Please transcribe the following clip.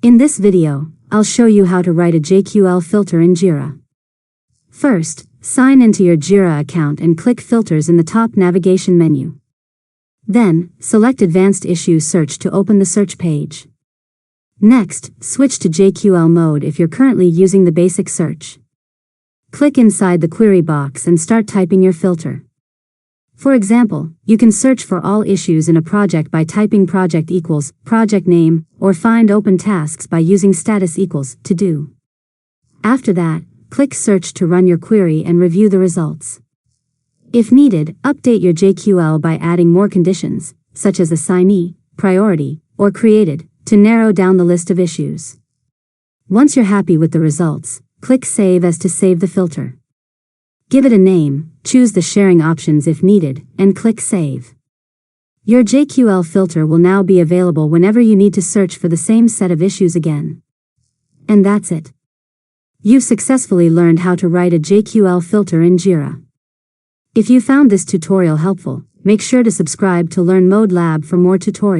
In this video, I'll show you how to write a JQL filter in Jira. First, sign into your Jira account and click Filters in the top navigation menu. Then, select Advanced Issue Search to open the search page. Next, switch to JQL mode if you're currently using the basic search. Click inside the query box and start typing your filter. For example, you can search for all issues in a project by typing project equals project name, or find open tasks by using status equals to do. After that, click Search to run your query and review the results. If needed, update your JQL by adding more conditions, such as assignee, priority, or created, to narrow down the list of issues. Once you're happy with the results, click Save as to save the filter. Give it a name, choose the sharing options if needed, and click Save. Your JQL filter will now be available whenever you need to search for the same set of issues again. And that's it. You've successfully learned how to write a JQL filter in Jira. If you found this tutorial helpful, make sure to subscribe to Learn Mode Lab for more tutorials.